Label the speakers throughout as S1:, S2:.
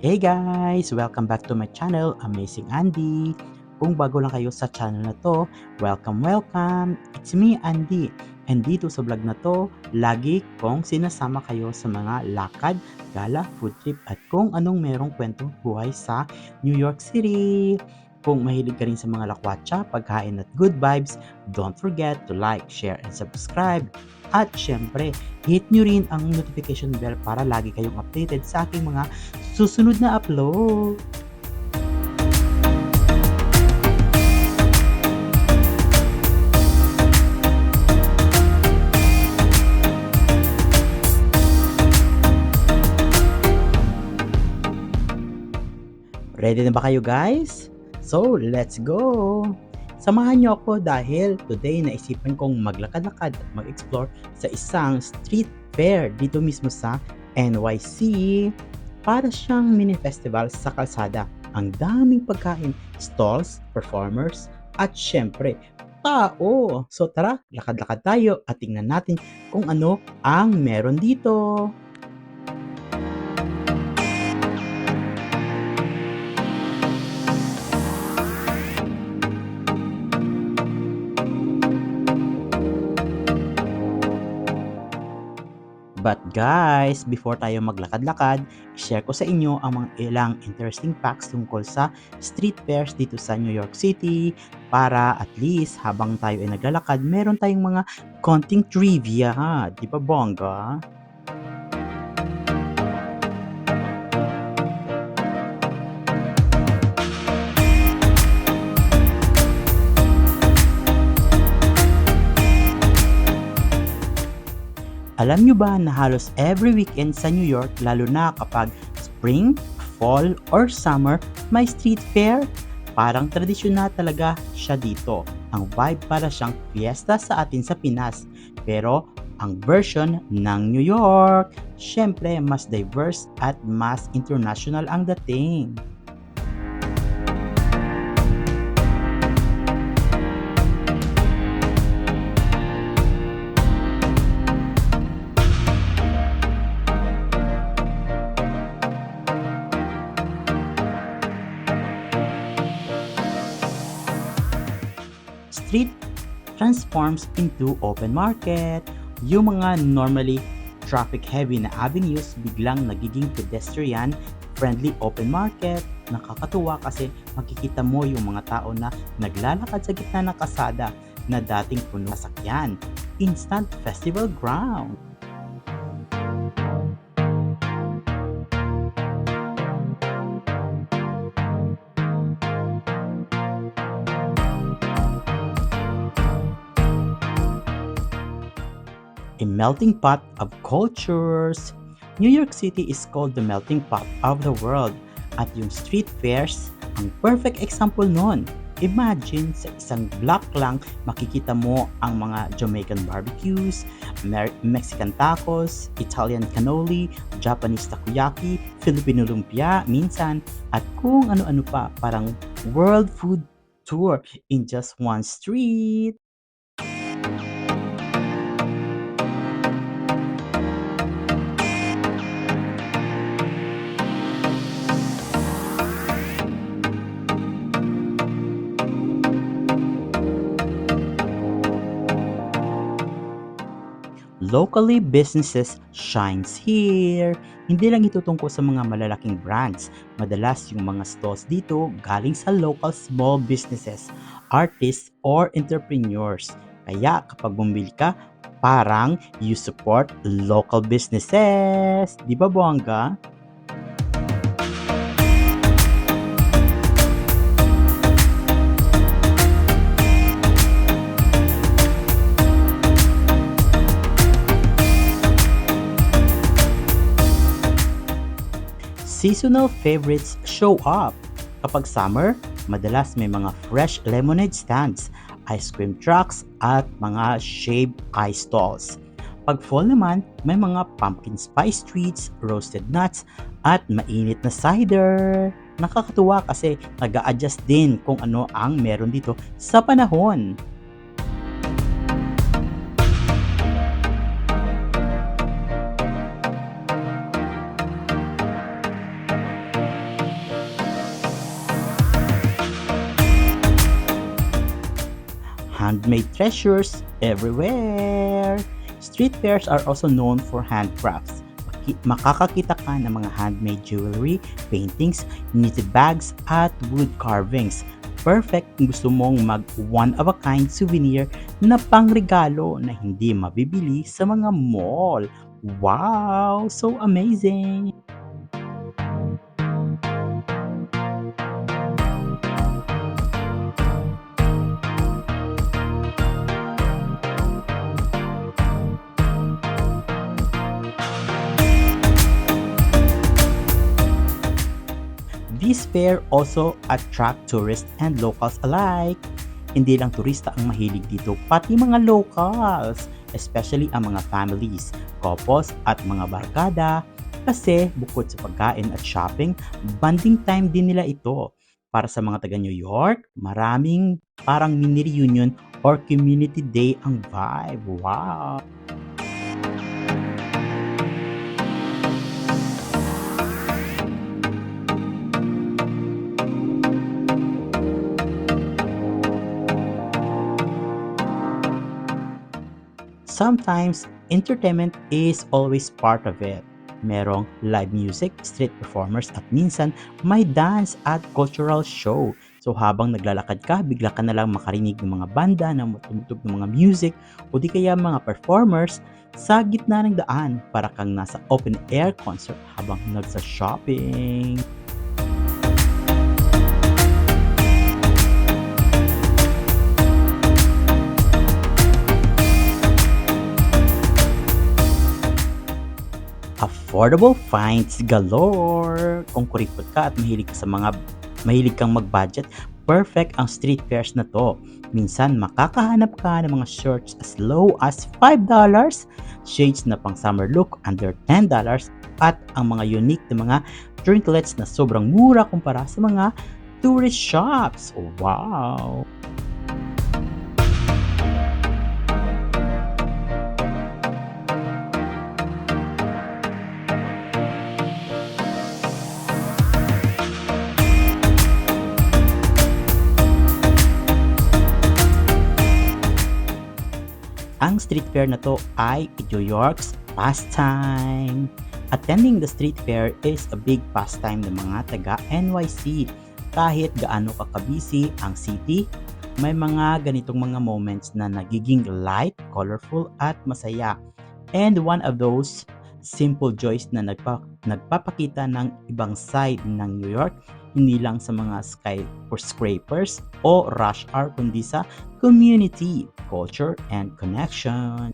S1: Hey guys! Welcome back to my channel, Amazing Andy. Kung bago lang kayo sa channel na to, welcome! It's me, Andy. And dito sa vlog na to, lagi kong sinasama kayo sa mga lakad, gala, food trip at kung anong merong kwentong buhay sa New York City. Kung mahilig ka rin sa mga lakwatsa, pagkain at good vibes, don't forget to like, share, and subscribe. At syempre, hit nyo rin ang notification bell para lagi kayong updated sa aking mga susunod na upload. Ready na ba kayo guys? So, let's go! Samahan niyo ako dahil today naisipan kong maglakad-lakad at mag-explore sa isang street fair dito mismo sa NYC. Para siyang mini festival sa kalsada. Ang daming pagkain, stalls, performers, at syempre, tao! So tara, lakad-lakad tayo at tingnan natin kung ano ang meron dito. But guys, before tayo maglakad-lakad, share ko sa inyo ang mga ilang interesting facts tungkol sa street fairs dito sa New York City para at least habang tayo ay naglalakad, meron tayong mga konting trivia, di ba bongga? Alam nyo ba na halos every weekend sa New York, lalo na kapag spring, fall, or summer, may street fair? Parang tradisyon na talaga siya dito. Ang vibe para siyang fiesta sa atin sa Pinas. Pero ang version ng New York, syempre mas diverse at mas international ang dating. Street transforms into open market. Yung mga normally traffic-heavy na avenues biglang nagiging pedestrian-friendly open market. Nakakatuwa kasi makikita mo yung mga tao na naglalakad sa gitna ng kasada na dating puno ng sasakyan. Instant festival ground. A melting pot of cultures. New York City is called the melting pot of the world at yung street fairs ang perfect example nun. Imagine sa isang block lang makikita mo ang mga Jamaican barbecues, Mexican tacos, Italian cannoli, Japanese takoyaki, Filipino lumpia minsan at kung ano-ano pa, parang world food tour in just one street. Locally businesses shines here. Hindi lang ito tungkol sa mga malalaking brands. Madalas yung mga stalls dito galing sa local small businesses, artists, or entrepreneurs. Kaya kapag bumili ka, parang you support local businesses. Di ba bongga? Seasonal favorites show up. Kapag summer, madalas may mga fresh lemonade stands, ice cream trucks, at mga shaved ice stalls. Pag fall naman, may mga pumpkin spice treats, roasted nuts, at mainit na cider. Nakakatuwa kasi nag-a-adjust din kung ano ang meron dito sa panahon. handmade treasures everywhere. Street fairs are also known for handcrafts. Makakakita ka ng mga handmade jewelry, paintings, knitted bags, at wood carvings. Perfect kung gusto mong mag one-of-a-kind souvenir na pangregalo na hindi mabibili sa mga mall. Wow! So amazing! This fair also attract tourists and locals alike. Hindi lang turista ang mahilig dito, pati mga locals, especially ang mga families, couples at mga barkada. Kasi bukod sa pagkain at shopping, bonding time din nila ito. Para sa mga taga New York, maraming parang mini reunion or community day ang vibe. Wow! Sometimes, entertainment is always part of it. Merong live music, street performers at minsan may dance at cultural show. So habang naglalakad ka, bigla ka na lang makarinig ng mga banda na tumutug ng mga music o di kaya mga performers sa gitna ng daan para kang nasa open air concert habang nagsa-shopping. Affordable finds galore. Kung kuripot ka at mahilig kang mag-budget, perfect ang street fairs na to. Minsan makakahanap ka ng mga shirts as low as $5, shades na pang summer look under $10, at ang mga unique na mga trinklets na sobrang mura kumpara sa mga tourist shops. Wow! Ang street fair na to ay New York's pastime. Attending the street fair is a big pastime ng mga taga NYC. Kahit gaano ka kabisi ang city, may mga ganitong mga moments na nagiging light, colorful at masaya. And one of those simple joys na nagpapakita ng ibang side ng New York, hindi lang sa mga skyscrapers o rush hour kundi sa community, culture, and connection.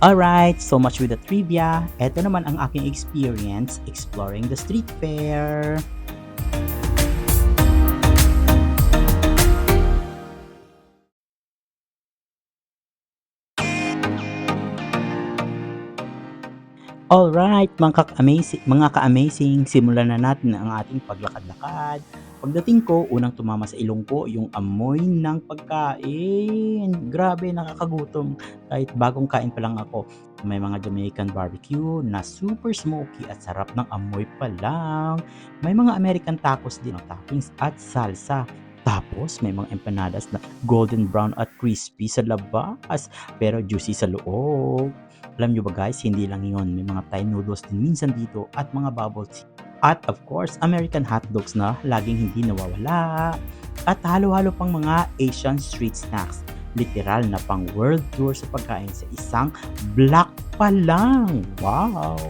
S1: Alright, so much with the trivia. Ito naman ang aking experience exploring the street fair. Alright, mga ka-amazing, simulan na natin ang ating paglakad-lakad. Pagdating ko, unang tumama sa ilong ko yung amoy ng pagkain. Grabe, nakakagutom. Kahit bagong kain pa lang ako, may mga Jamaican barbecue na super smoky at sarap ng amoy pa lang. May mga American tacos din, toppings at salsa. Tapos may mga empanadas na golden brown at crispy sa labas, pero juicy sa loob. Alam nyo ba guys, hindi lang yun. May mga Thai noodles din minsan dito at mga bubble tea. At of course, American hot dogs na laging hindi nawawala. At halo-halo pang mga Asian street snacks. Literal na pang world tour sa pagkain sa isang block pa lang. Wow!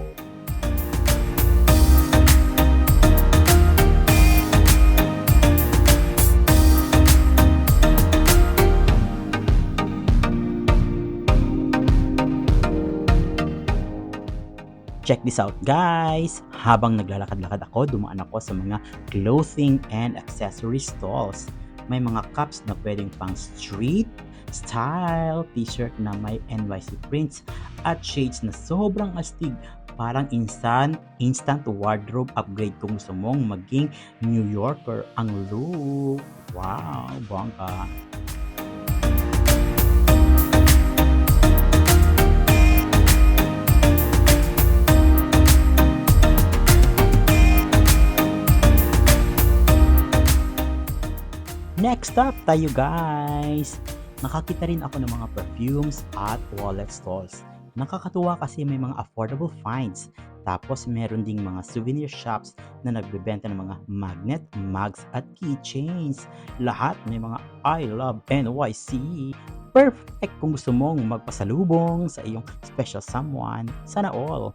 S1: Check this out guys! Habang naglalakad-lakad ako, dumaan ako sa mga clothing and accessory stalls. May mga cups na pwedeng pang street style, t-shirt na may NYC prints, at shades na sobrang astig. Parang instant wardrobe upgrade kung gusto mong maging New Yorker ang look. Wow, bongga! Next up tayo guys! Nakakita rin ako ng mga perfumes at wallet stalls. Nakakatuwa kasi may mga affordable finds. Tapos meron ding mga souvenir shops na nagbebenta ng mga magnet, mugs at keychains. Lahat may mga I love NYC. Perfect kung gusto mong magpasalubong sa iyong special someone. Sana all!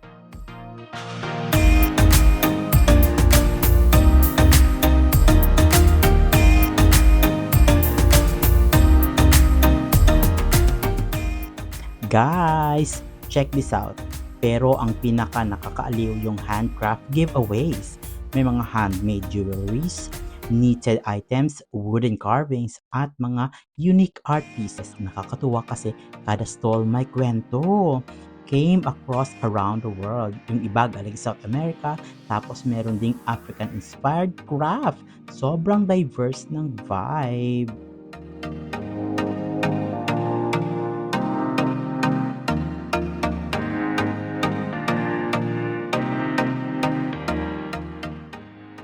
S1: Guys, check this out. Pero ang pinaka nakakaaliw yung handcraft giveaways. May mga handmade jewelries, knitted items, wooden carvings, at mga unique art pieces. Nakakatuwa kasi kada stall may kwento. Came across around the world. Yung iba galing South America, tapos meron ding African-inspired craft. Sobrang diverse ng vibe.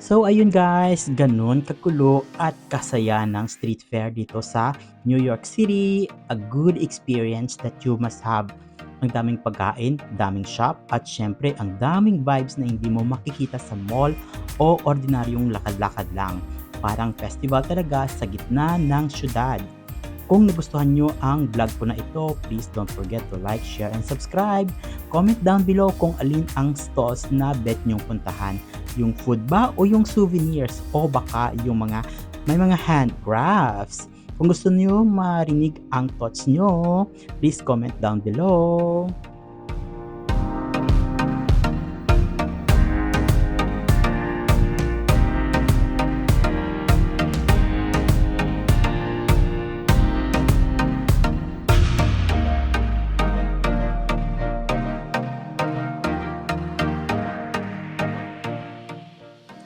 S1: So ayun guys, ganun kakulo at kasaya ng street fair dito sa New York City. A good experience that you must have. Ang daming pagkain, daming shop, at syempre ang daming vibes na hindi mo makikita sa mall o ordinaryong lakad-lakad lang. Parang festival talaga sa gitna ng syudad. Kung nagustuhan nyo ang vlog ko na ito, please don't forget to like, share, and subscribe. Comment down below kung alin ang stalls na bet nyong puntahan. Yung food ba o yung souvenirs o baka yung may mga handcrafts. Kung gusto niyo marinig ang thoughts nyo, please comment down below.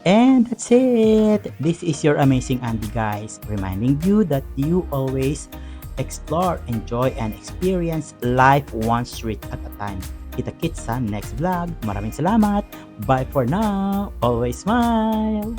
S1: And that's it. This is your amazing Andy guys, reminding you that you always explore, enjoy, and experience life one street at a time. Kita-kits sa next vlog. Maraming salamat. Bye for now. Always smile.